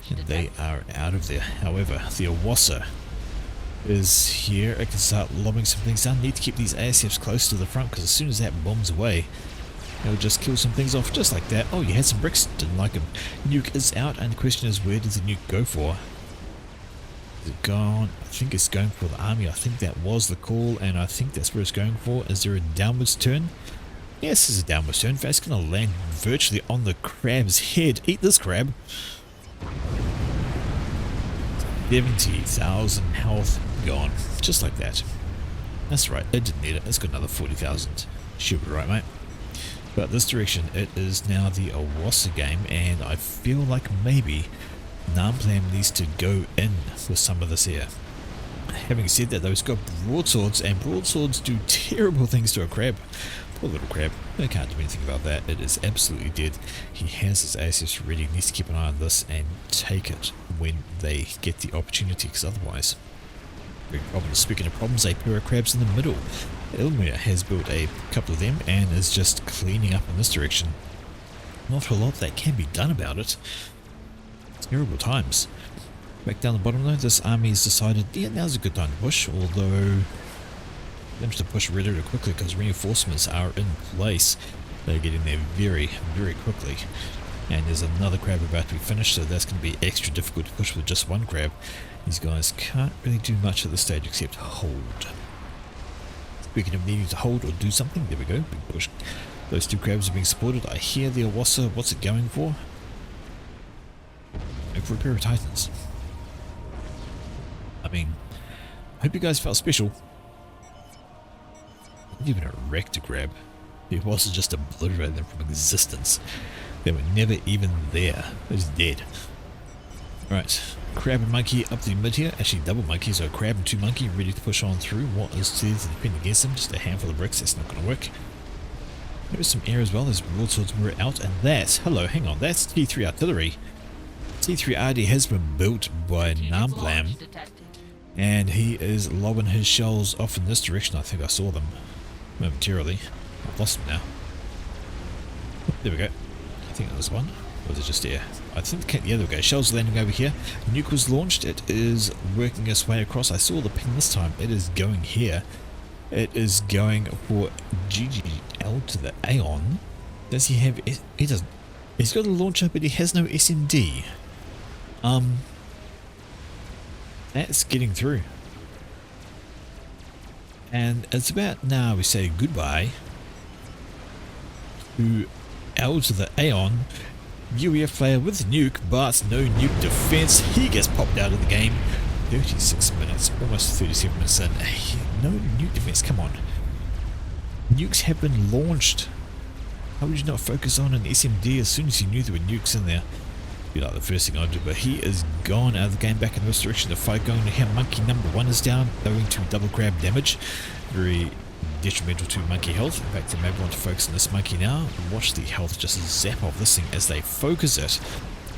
A: And they are out of there. However, the Awassa is here. It can start lobbing some things down. Need to keep these ASFs close to the front because as soon as that bombs away, it'll just kill some things off just like that. Oh, you had some bricks, didn't like them. Nuke is out, and the question is, where does the nuke go for? Is it gone? I think it's going for the army. I think that was the call, and I think that's where it's going for. Is there a downwards turn? Yes, there's a downwards turn. That's going to land virtually on the crab's head. Eat this crab. 70,000 health gone. Just like that. That's right, it didn't need it. It's got another 40,000. Should be right, mate. But this direction, it is now the Awassa game, and I feel like maybe Namplam needs to go in with some of this here. Having said that though, it's got broadswords, and broadswords do terrible things to a crab. Poor little crab. I can't do anything about that. It is absolutely dead. He has his ASS ready. Needs to keep an eye on this and take it when they get the opportunity, because otherwise, big problem. Speaking of problems, a pair of crabs in the middle. Elmir has built a couple of them and is just cleaning up in this direction. Not a lot that can be done about it. Terrible times. Back down the bottom though, this army has decided, yeah, now's a good time to push, although them to push really quickly because reinforcements are in place. They're getting there very, very quickly. And there's another crab about to be finished, so that's going to be extra difficult to push with just one crab. These guys can't really do much at this stage except hold. Speaking of needing to hold or do something, there we go, big push. Those 2 crabs are being supported. I hear the Awassa. What's it going for? For a pair of titans. I mean, I hope you guys felt special. Not even a wreck to grab. It wasn't just obliterated them from existence. They were never even there. They're just dead. Right, crab and monkey up the mid here. Actually, double monkey, so crab and 2 monkey ready to push on through. What is there to defend against them? Just a handful of bricks. That's not going to work. There's some air as well. There's broadswords were out, and that's, hello, hang on, that's T3 artillery. T3RD has been built by Namplam, and he is lobbing his shells off in this direction. I think I saw them momentarily. I've lost them now. There we go. I think that was one. Or was it just air? I think, yeah, there we go. Shells landing over here. Nuke was launched. It is working its way across. I saw the ping this time. It is going here. It is going for GGL to the Aeon. Does he have... He doesn't. He's got a launcher, but he has no SMD. That's getting through. And it's about now we say goodbye to L to the Aeon, UEF player with nuke, but no nuke defense. He gets popped out of the game. 36 minutes, almost 37 minutes in. No nuke defense, come on. Nukes have been launched. How would you not focus on an SMD as soon as you knew there were nukes in there? Be like the first thing I'd do, but he is gone out of the game, back in this direction. The fight going to him. Monkey number 1 is down, owing to double grab damage. Very detrimental to monkey health. In fact, I maybe want to focus on this monkey now. Watch the health just zap off this thing as they focus it.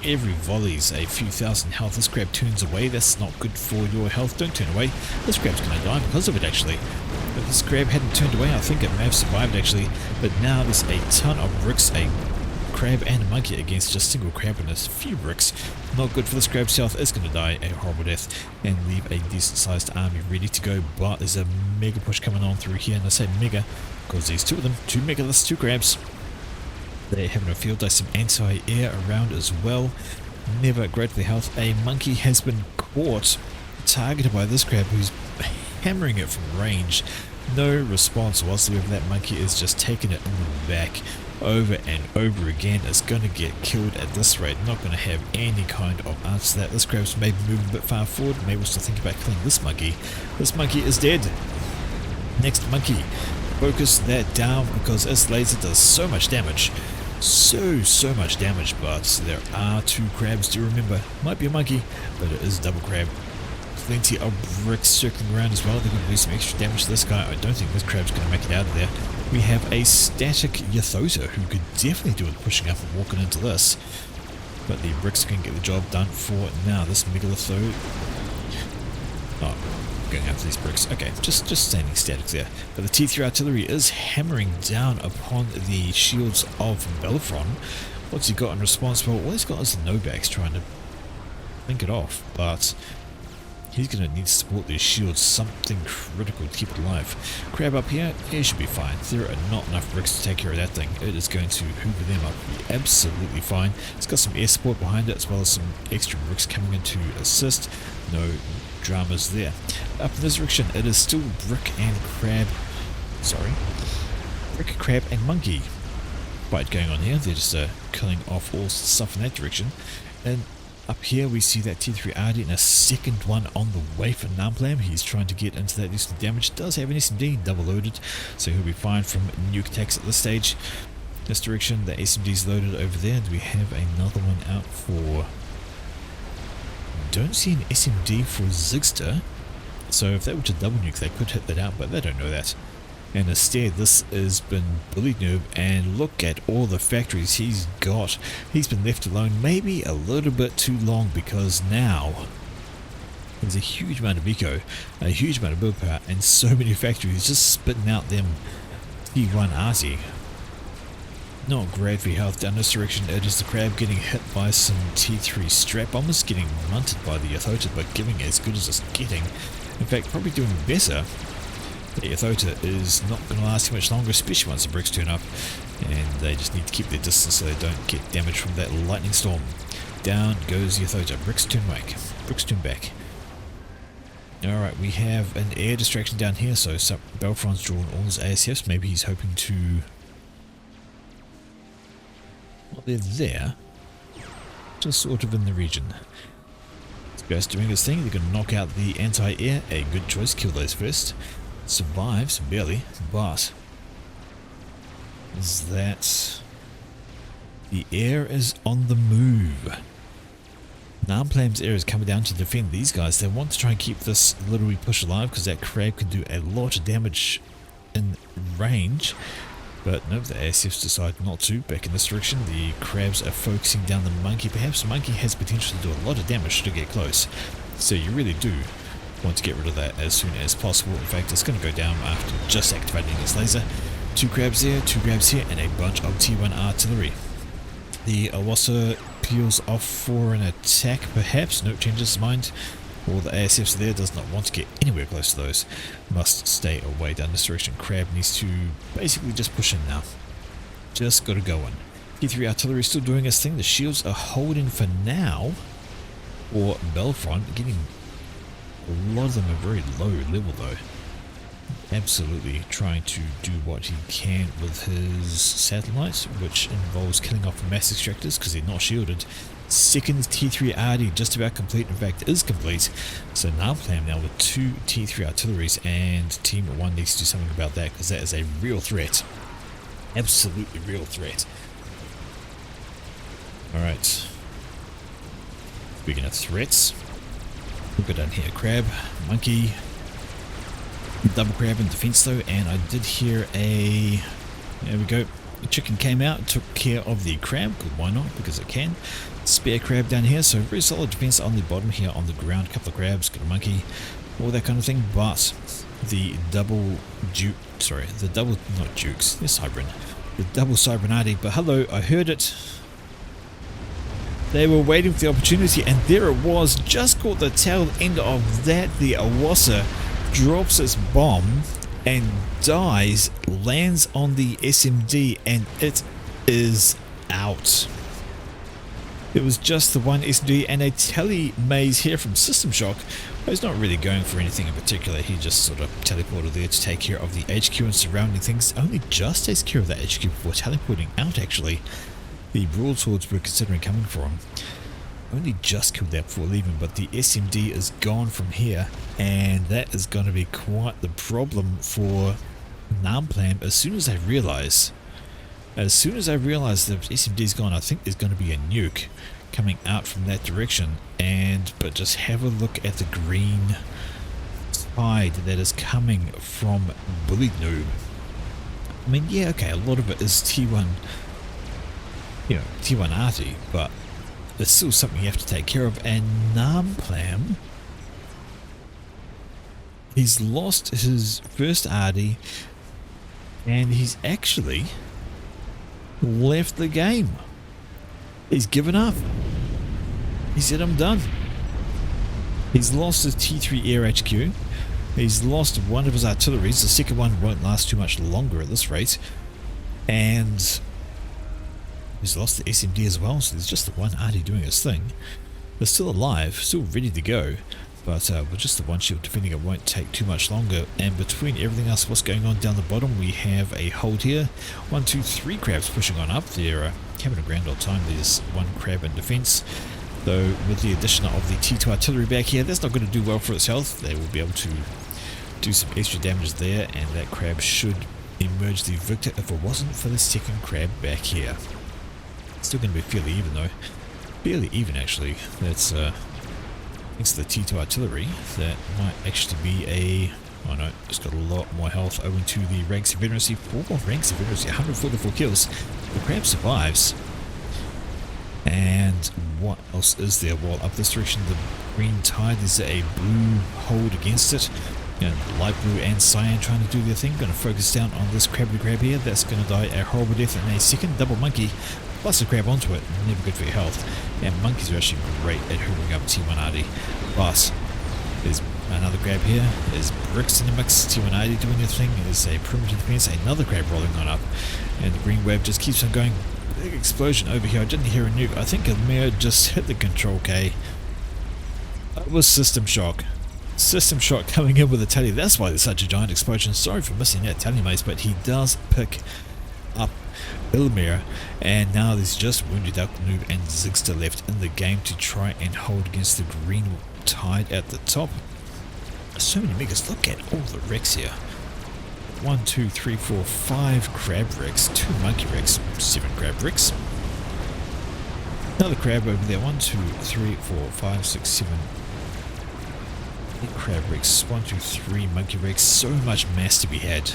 A: Every volley's a few thousand health. This crab turns away. That's not good for your health. Don't turn away. This crab's going to die because of it, actually. If this crab hadn't turned away, I think it may have survived, actually. But now there's a ton of bricks, a crab and a monkey against just single crab and a few bricks. Not good for this crab's health. It's going to die a horrible death and leave a decent sized army ready to go. But there's a mega push coming on through here, and I say mega because there's two of them, two megaliths, two crabs. They're having a field day, some anti-air around as well. Never great for the health. A monkey has been caught, targeted by this crab who's hammering it from range. No response whatsoever. That monkey is just taking it on the back over and over again. It's going to get killed at this rate. Not going to have any kind of answer to that. This crab's maybe moving a bit far forward. Maybe we'll still think about killing this monkey. This monkey is dead. Next monkey. Focus that down because this laser does so much damage. So much damage, but there are two crabs to remember. Might be a monkey, but it is double crab. Plenty of bricks circling around as well. They're going to do some extra damage to this guy. I don't think this crab's going to make it out of there. We have a static Yathota who could definitely do with pushing up and walking into this. But the bricks can get the job done for now. This megalith though... Oh, going after these bricks. Okay, just standing static there. But the T3 artillery is hammering down upon the shields of Belfron. What's he got in response? Well, all he's got is the no-backs trying to blink it off, but he's going to need to support these shields, something critical to keep it alive. Crab up here, he should be fine. There are not enough bricks to take care of that thing. It is going to hoover them up, be absolutely fine. It's got some air support behind it, as well as some extra bricks coming in to assist. No dramas there. Up in this direction, it is still brick and crab. Sorry. Brick, crab, and monkey fight going on here. They're just killing off all stuff in that direction. And up here we see that T3RD and a second one on the way for Numplam. He's trying to get into that decent damage. Does have an SMD double loaded, so he'll be fine from nuke attacks at this stage. This direction, the SMD's loaded over there, and we have another one out for... Don't see an SMD for Zigster, so if they were to double nuke they could hit that out, but they don't know that. And instead this has been bullied noob, and look at all the factories he's got. He's been left alone maybe a little bit too long, because now there's a huge amount of eco, a huge amount of build power, and so many factories just spitting out them T1 arty. Not great for your health down this direction. It is the crab getting hit by some T3 strap bombers, getting munted by the Yathota, but giving as good as it's getting. In fact, probably doing better. The Yathota is not going to last too much longer, especially once the bricks turn up, and they just need to keep their distance so they don't get damage from that lightning storm. Down goes Yathota. Bricks turn back. Bricks turn back. Alright, we have an air distraction down here, so Belfron's drawn all his ASFs. Maybe he's hoping to... Well, they're there, just sort of in the region. This guy's doing his thing. They're going to knock out the anti-air. A good choice. Kill those first. Survives, barely, but is that the air is on the move. Namplam's air is coming down to defend these guys. They want to try and keep this literally push alive, because that crab can do a lot of damage in range. But no, the ASFs decide not to. Back in this direction, the crabs are focusing down the monkey. Perhaps the monkey has potential to do a lot of damage to get close. So you really do want to get rid of that as soon as possible. In fact, it's going to go down after just activating its laser. Two crabs there, two crabs here, and a bunch of T1 artillery. The Awasa peels off for an attack, perhaps. No, changes his mind. All the ASFs there, does not want to get anywhere close to those. Must stay away down this direction. Crab needs to basically just push in now. Just got to go in. T3 artillery still doing its thing. The shields are holding for now. Or Belfront, getting... A lot of them are very low level though. absolutely trying to do what he can with his satellites, which involves killing off mass extractors because they're not shielded. Second T3 RD just about complete, in fact is complete. So now playing now with 2 T3 artilleries, and Team 1 needs to do something about that because that is a real threat. Absolutely real threat. Alright. Speaking of threats, we'll go down here. Crab, monkey, double crab in defense though, and I did hear a... There we go. The chicken came out, took care of the crab, because why not, because it can. Spare crab down here, so very solid defense on the bottom here on the ground. Couple of crabs, got a monkey, all that kind of thing, but the double duke, sorry, the double, not dukes, they're Cybran. The double Cybranati, but hello, I heard it. They were waiting for the opportunity, and there it was, just caught the tail end of that. The Awasa drops its bomb and dies, lands on the SMD, and it is out. It was just the one SMD and a tele maze here from System Shock. He's not really going for anything in particular. He just sort of teleported there to take care of the HQ and surrounding things. Only just takes care of that HQ before teleporting out, actually. The broadswords were considering coming for him. Only just killed that before leaving, but the SMD is gone from here, and that is going to be quite the problem for Namplam. As soon as I realize the SMD is gone, I think there's going to be a nuke coming out from that direction. But just have a look at the green tide that is coming from Bully Noob. I mean, yeah, okay, a lot of it is T1, you know, T1 arty, but there's still something you have to take care of. And Namplam, he's lost his first arty, and he's actually left the game. He's given up. He said, I'm done. He's lost his T3 air HQ. He's lost one of his artilleries. The second one won't last too much longer at this rate. And he's lost the SMD as well, so there's just the one arty doing his thing. They're still alive, still ready to go, but with just the one shield defending it won't take too much longer. And between everything else what's going on down the bottom, we have a hold here. 1, 2, 3 crabs pushing on up. They're having a grand old time. There's one crab in defense, though with the addition of the T2 artillery back here, that's not going to do well for its health. They will be able to do some extra damage there, and that crab should emerge the victor if it wasn't for the second crab back here. Still going to be fairly even though. Fairly even actually. That's thanks to the T2 artillery. That might actually be a... Oh no, it's got a lot more health owing to the ranks of veterancy. 4 ranks of veterancy, 144 kills. The crab survives. And what else is there? Well, up this direction, the green tide, there's a blue hold against it. And light blue and cyan trying to do their thing. Going to focus down on this crab here. That's going to die a horrible death in a second. Double monkey plus a crab onto it. Never good for your health. And monkeys are actually great at hoovering up T1 RD. But there's another crab here. There's bricks in the mix. T1 RD doing their thing. There's a perimeter defense. Another crab rolling on up. And the green web just keeps on going. Big explosion over here. I didn't hear a nuke. I think a mirror just hit the control K. That was System Shock. System Shock coming in with a tele. That's why there's such a giant explosion. Sorry for missing that tele maze, but he does pick up Ilmir, and now there's just Wounded Duck Noob and Zigster left in the game to try and hold against the green tide at the top. So many megas. Look at all the wrecks here. 1, 2, 3, 4, 5 crab wrecks, 2 monkey wrecks, 7 crab wrecks. Another crab over there. 1, 2, 3, 4, 5, 6, 7. 8 crab wrecks. 1, 2, 3 monkey wrecks. So much mass to be had.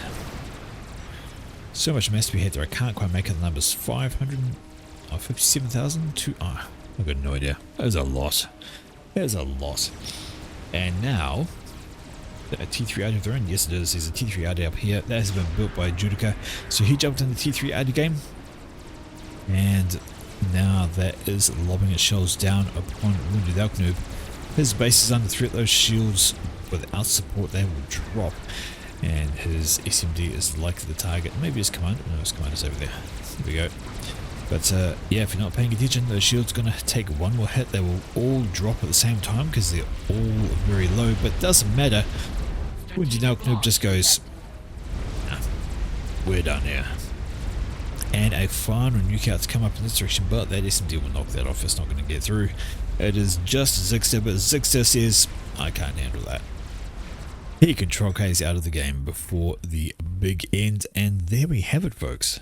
A: So much mass to be had there. I can't quite make it the numbers. 557,000 I've got no idea. That is a lot. That is a lot. And now, a T3 RD thrown. Yes, it is. There's a T3 RD up here. That has been built by Judica. So he jumped in the T3 RD game. And now that is lobbing its shells down upon Wounded Elk Noob. His base is under threat. Those shields, without support, they will drop. And his SMD is likely the target. Maybe his commander. No, his commander's over there. There we go. But yeah, if you're not paying attention, those shields are going to take one more hit. They will all drop at the same time because they're all very low. But it doesn't matter. Wounded Elk Noob just goes, we're done here. And a final nukeout's come up in this direction, but that SMD will knock that off. It's not going to get through. It is just Zixter, but Zixter says, I can't handle that. He control K's out of the game before the big end, and there we have it, folks.